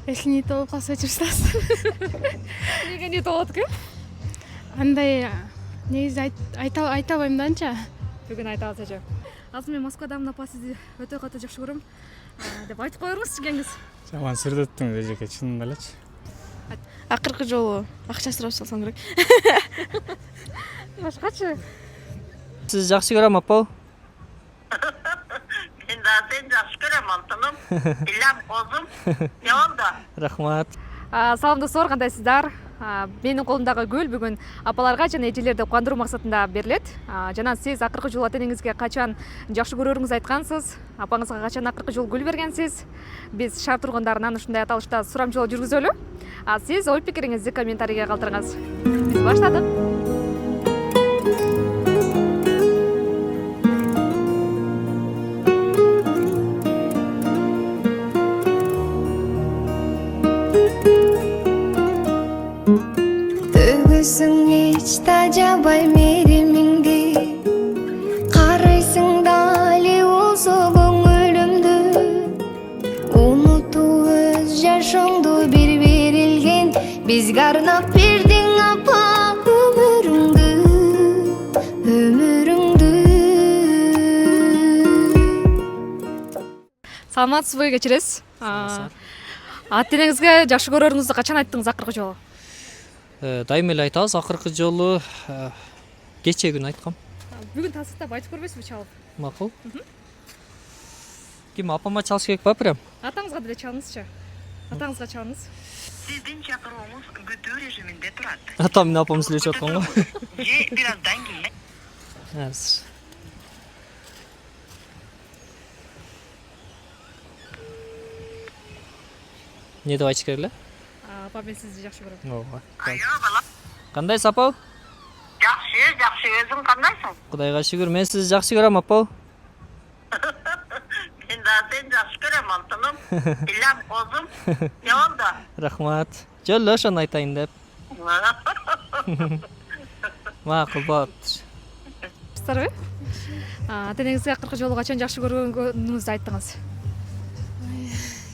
Если не то, қалса жүрсіз. Неге не толат ке? Андай негізі айта алмаймын да анча. Бүгін айта алса жо. Азыр мен Москвадамын апа сізді өте қатты жақсы көрем. Деп айтып қойыңыз жеңгіз. Жаман сүрдөттүң эжеке, чынында элечи. Акыркы жолу акча сурап салсаң керек. Башкачы. Siz жақсы көрем апа? Мен да сен жақсы көрем алтыным. Илям қозым. Не oldu? Рахмат. Салам достор, кандайсыздар? Менің қолымдағы гүл бүгін апаларға және эжелерди кубандыруу максатында берилет. Жана сиз акыркы жолу ата энеңизге качан жакшы көрөрүңүз айткансыз, апаңызга качан акыркы жолу гүл бергенсиз. Биз шаар тургундарынан ушундай аталышта сурамжылоо жүргүзөлү. Сиз ой пикириңизди комментарийге калтырыңыз. Биз баштадык. Төгөсүң эч тажабай меримиңди, карайсың дали болсо көңүлүмдү, унутуп өз жашооңду бир берилген бизге арнап бердиң апа өмүрүңдү. Саламатсызбы, кечиресиз? Ата энеңизге жакшы көрөрүңүздү качан айттыңыз акыркы жолу? Дайым эле айтабыз, акыркы жолу кече күнү айткам. Бүгүн тасыктап айтып көрбөйсүзбү чалып? Макул. Ким апама чалыш керек ба прям? Атаңызга деле чалыңызчы. Атаңызга чалыңыз. Сіздің шақыруыңыз күтүү режимінде тұрады. Атам менен апам сүйлөшүп аткан го. Же бираздан кейін. Азыр. Не деп айтыш керек эле? Апа, мен сизди жакшы көрөм. Ооба. Айо, бала. Кандайсыз апа? Жақсы, өзің қандайсың? Кудайга шүгүр, мен сизди жакшы көрөм апа. Мен да сен жақсы көрем алтыным. Илям қозым. Не oldu? Рахмат. Жолу ошону айтайын деп. Макул болуптур. Сарбы? Ата энеңизге акыркы жолу качан жакшы көргөнүңүздү айттыңыз.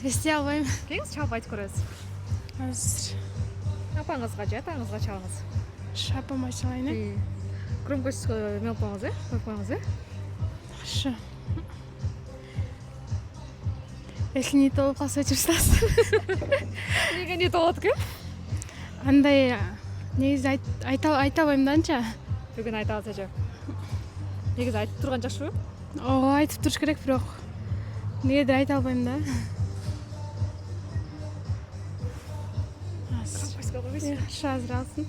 Ести албайм. Келиңиз чалып айтып көрөбүз. Азыр Апаңызга же атаңызга чалыңыз. апама чалайын. Громкость эме кылып коюңуз, коюп коюңуз, Хорошо. Если не то, қалса жүрсіз. Неге не толат ке? Андай негізі айта алмаймын да анча. Бүгүн айта алса жо. Негизи айтып турган жакшыбы? Ооба, айтып туруш керек, бирок негедир айта албайм да. Хорошо, азыр алсын.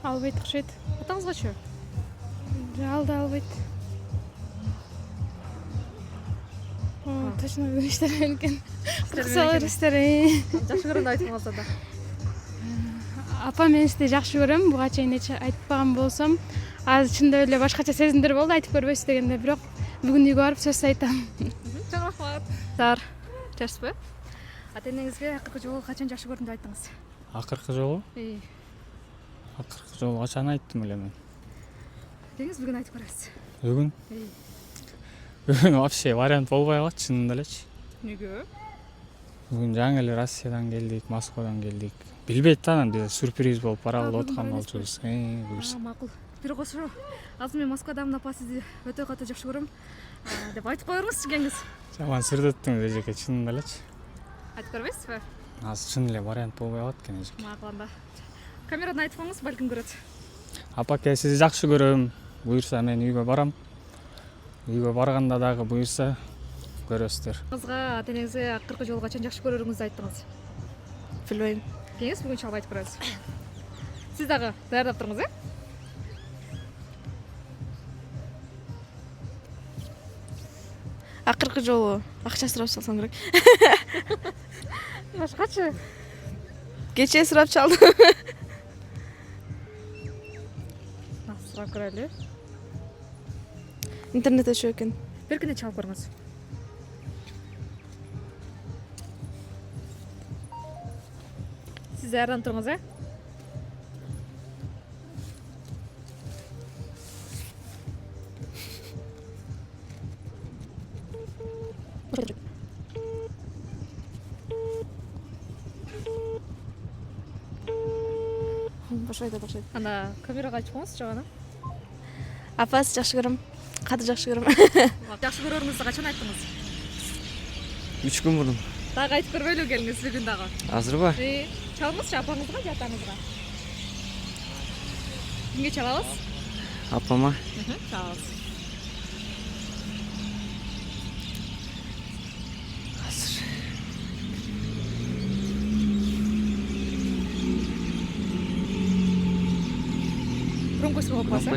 Албайт окшойт. Атаңызгачы? Алды албайт. Точно бүгүн иштер экен. Кырсалар иштер. Жакшы көрөм деп айтып калса да. Апа, мен сизди жакшы көрөм. Буга чейин айтпаган болсом, азыр чындап эле башкача сезимдер болду, айтып көрбөйсүз дегенде, бирок бүгүн үйгө барып сөз айтам. Чоң рахмат. Зар, жакшысызбы? Ата энеңизге акыркы жолу качан жакшы көрдүм деп айттыңыз? Акыркы жолу? Акыркы жолу качан айттым эле мен? Деңиз бүгүн айтып көрөбүз. Бүгүн? Бүгүн вообще вариант болбой калат, чынында элечи. Неге? Бүгүн жаңы эле Россиядан келдик, Москвадан келдик. Билбейт да, анан биз сюрприз болуп баралы откан болчубуз. Буюрса. Макул. Бирок ошо азыр мен Москвадамын апа сизди өтө катты жакшы көрөм деп айтып коюңуз жеңгиз. Жаман сүрдөттүң эжеке, чынында элечи. Айтып көрбөйсүзбү? Азыр чын эле вариант болбой калат экен эжеке. Макул анда. Камерадан айтып коюңуз, балким көрөт. Апаке, сизди жакшы көрөм. Буюрса мен үйгө барам. Үйгө барганда дагы буюрса көрөсүздөр. Кызга ата энеңизге акыркы жолу качан жакшы көрөрүңүздү айттыңыз? Билбейм. Келиңиз бүгүн чалып айтып көрөбүз. Сиз дагы даярдап туруңуз, Акыркы жолу акча сурап салсаң керек. Башкачы? Кече сурап чалдым. Сурап көрөлү. Интернет өчүп экен. Бир күнү чалып көрүңүз. Siz даярданып туруңуз, ошо айтат окшойт. Анда камерага айтып коңуз жагана. Апа сизди жакшы көрөм. Каты жакшы көрөм. Жакшы көрөрүңүздү качан айттыңыз? 3 күн мурун. Дагы айтып көрбөйлү келиңиз бүгүн дагы. Азырбы? Чалыңызчы апаңызга же атаңызга? Кимге чалабыз? Апама. Чалабыз. Громкость болуп калса.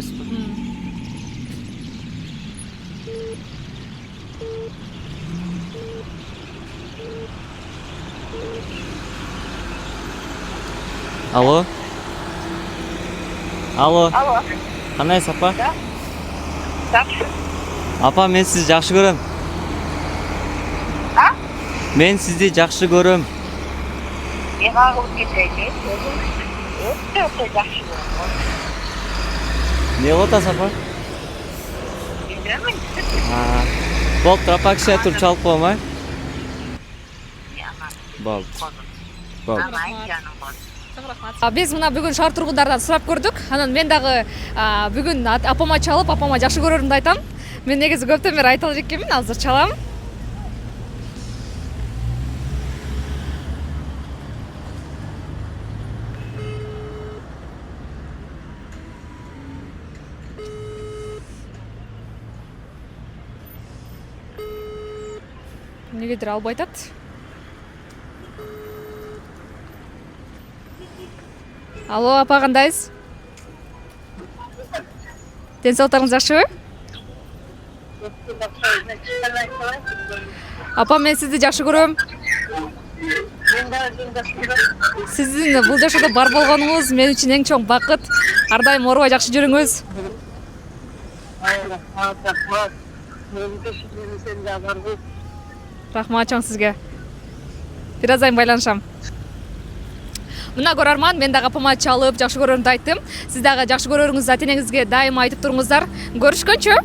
Алло. Алло. Алло. Кандайсыз апа? Жакшы. Апа, мен сизди жакшы көрөм. А? Мен сизди жакшы көрөм. Мен агылып кетейин. Өтө жакшы көрөм. Не кылып атасыз апа? Билбейм. Болуптур, апа кичине туруп чалып коем, а? Болду. Болду. Биз мына бүгүн шаар тургундарынан сурап көрдүк. Анан мен дагы бүгүн апама чалып, апама жакшы көрөрүмдү айтам. Мен негизи көптөн бери айта элек экенмин, азыр чалам. Негедир албай атат. Алло, апа кандайсыз? Ден соолуктарыңыз жакшыбы? Апа, мен сизди жакшы көрөм. Сиздин бул жашоодо бар болгонуңуз мен үчүн эң чоң бакыт. Ар дайым оорубай жакшы жүрүңүз. Рахмат чоң сизге. Бир аздан байланышам. Мына көрөрман, мен дагы апама чалып, жакшы көрөрүмдү айттым. Сиз дагы жакшы көрөрүңүздү ата-энеңизге дайыма айтып туруңуздар. Көрүшкөнчө.